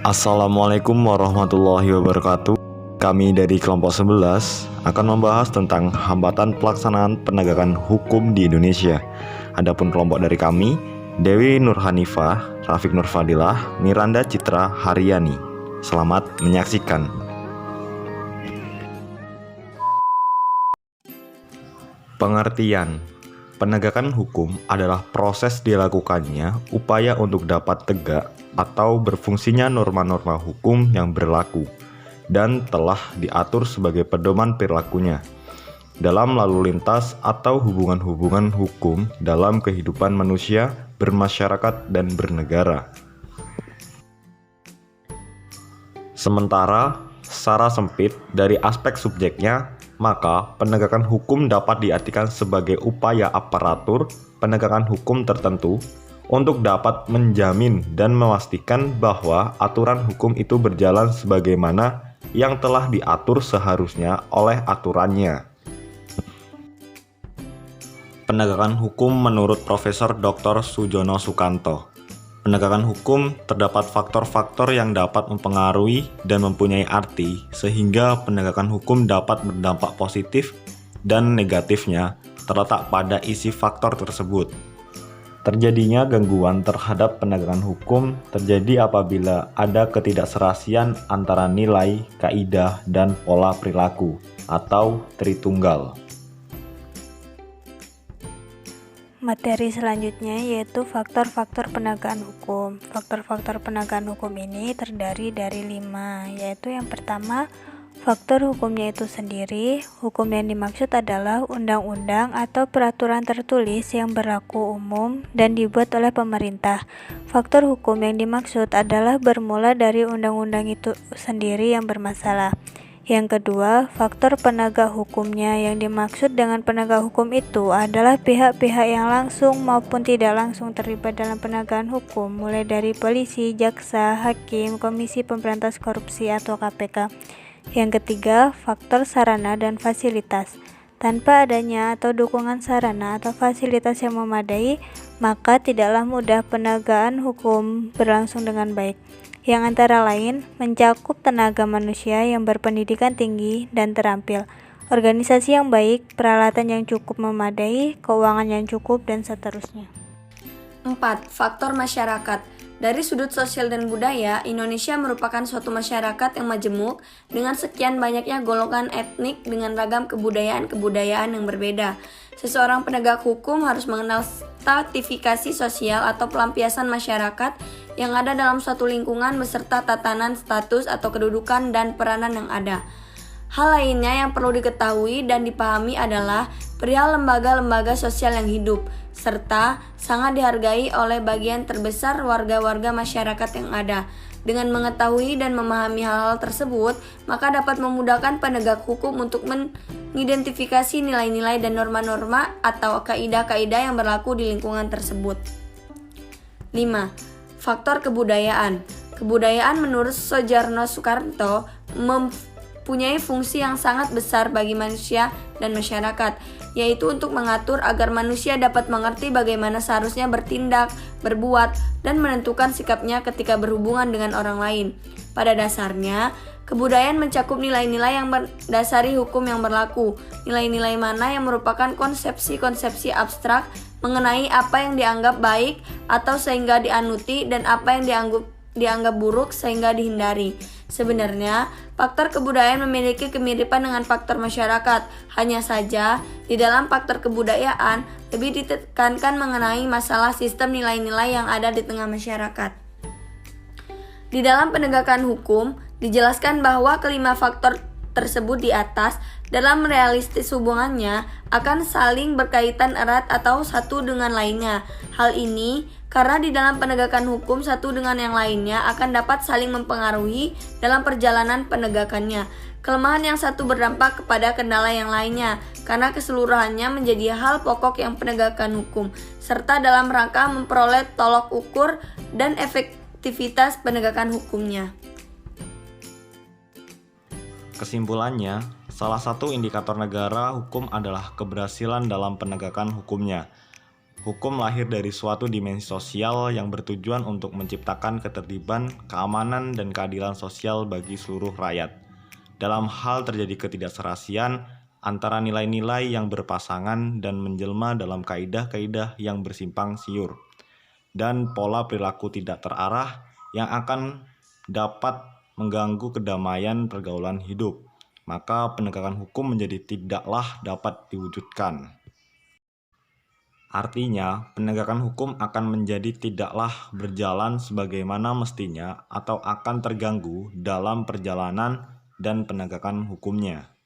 Assalamualaikum warahmatullahi wabarakatuh. Kami dari kelompok 11 akan membahas tentang hambatan pelaksanaan penegakan hukum di Indonesia. Adapun kelompok dari kami, Dewi Nurhanifah, Rafiq Nurfadilah, Miranda Citra Haryani. Selamat menyaksikan. Pengertian: penegakan hukum adalah proses dilakukannya upaya untuk dapat tegak atau berfungsinya norma-norma hukum yang berlaku dan telah diatur sebagai pedoman perilakunya dalam lalu lintas atau hubungan-hubungan hukum dalam kehidupan manusia, bermasyarakat, dan bernegara. Sementara secara sempit dari aspek subjeknya, maka penegakan hukum dapat diartikan sebagai upaya aparatur penegakan hukum tertentu untuk dapat menjamin dan memastikan bahwa aturan hukum itu berjalan sebagaimana yang telah diatur seharusnya oleh aturannya. Penegakan hukum menurut Profesor Dr. Sujono Sukanto. Penegakan hukum terdapat faktor-faktor yang dapat mempengaruhi dan mempunyai arti sehingga penegakan hukum dapat berdampak positif dan negatifnya terletak pada isi faktor tersebut. Terjadinya gangguan terhadap penegakan hukum terjadi apabila ada ketidakserasian antara nilai, kaidah, dan pola perilaku atau Tritunggal. Materi selanjutnya yaitu faktor-faktor penegakan hukum. Faktor-faktor penegakan hukum ini terdiri dari 5, yaitu yang pertama, faktor hukumnya itu sendiri. Hukum yang dimaksud adalah undang-undang atau peraturan tertulis yang berlaku umum dan dibuat oleh pemerintah. Faktor hukum yang dimaksud adalah bermula dari undang-undang itu sendiri yang bermasalah. Yang kedua, faktor penegak hukumnya. Yang dimaksud dengan penegak hukum itu adalah pihak-pihak yang langsung maupun tidak langsung terlibat dalam penegakan hukum, mulai dari polisi, jaksa, hakim, Komisi Pemberantasan Korupsi atau KPK. Yang ketiga, faktor sarana dan fasilitas. Tanpa adanya atau dukungan sarana atau fasilitas yang memadai, maka tidaklah mudah penegakan hukum berlangsung dengan baik, yang antara lain mencakup tenaga manusia yang berpendidikan tinggi dan terampil, organisasi yang baik, peralatan yang cukup memadai, keuangan yang cukup, dan seterusnya. 4. Faktor masyarakat. Dari sudut sosial dan budaya, Indonesia merupakan suatu masyarakat yang majemuk dengan sekian banyaknya golongan etnik dengan ragam kebudayaan-kebudayaan yang berbeda. Seseorang penegak hukum harus mengenal stratifikasi sosial atau pelampiasan masyarakat yang ada dalam suatu lingkungan beserta tatanan, status, atau kedudukan dan peranan yang ada. Hal lainnya yang perlu diketahui dan dipahami adalah perihal lembaga-lembaga sosial yang hidup, serta sangat dihargai oleh bagian terbesar warga-warga masyarakat yang ada. Dengan mengetahui dan memahami hal-hal tersebut, maka dapat memudahkan penegak hukum untuk mengidentifikasi nilai-nilai dan norma-norma atau kaidah-kaidah yang berlaku di lingkungan tersebut. 5. Faktor kebudayaan. Kebudayaan menurut Soejarno Sukanto mempunyai fungsi yang sangat besar bagi manusia dan masyarakat, yaitu untuk mengatur agar manusia dapat mengerti bagaimana seharusnya bertindak, berbuat, dan menentukan sikapnya ketika berhubungan dengan orang lain. Pada dasarnya, kebudayaan mencakup nilai-nilai yang mendasari hukum yang berlaku. Nilai-nilai mana yang merupakan konsepsi-konsepsi abstrak mengenai apa yang dianggap baik atau sehingga dianuti dan apa yang dianggap buruk sehingga dihindari. Sebenarnya, faktor kebudayaan memiliki kemiripan dengan faktor masyarakat. Hanya saja, di dalam faktor kebudayaan lebih ditekankan mengenai masalah sistem nilai-nilai yang ada di tengah masyarakat. Di dalam penegakan hukum, dijelaskan bahwa kelima faktor tersebut di atas dalam realistis hubungannya akan saling berkaitan erat atau satu dengan lainnya. Hal ini karena di dalam penegakan hukum satu dengan yang lainnya akan dapat saling mempengaruhi dalam perjalanan penegakannya. Kelemahan yang satu berdampak kepada kendala yang lainnya karena keseluruhannya menjadi hal pokok yang penegakan hukum, serta dalam rangka memperoleh tolok ukur dan efektivitas penegakan hukumnya. Kesimpulannya, salah satu indikator negara hukum adalah keberhasilan dalam penegakan hukumnya. Hukum lahir dari suatu dimensi sosial yang bertujuan untuk menciptakan ketertiban, keamanan, dan keadilan sosial bagi seluruh rakyat. Dalam hal terjadi ketidakserasian antara nilai-nilai yang berpasangan dan menjelma dalam kaidah-kaidah yang bersimpang siur, dan pola perilaku tidak terarah yang akan dapat mengganggu kedamaian pergaulan hidup, maka penegakan hukum menjadi tidaklah dapat diwujudkan. Artinya, penegakan hukum akan menjadi tidaklah berjalan sebagaimana mestinya atau akan terganggu dalam perjalanan dan penegakan hukumnya.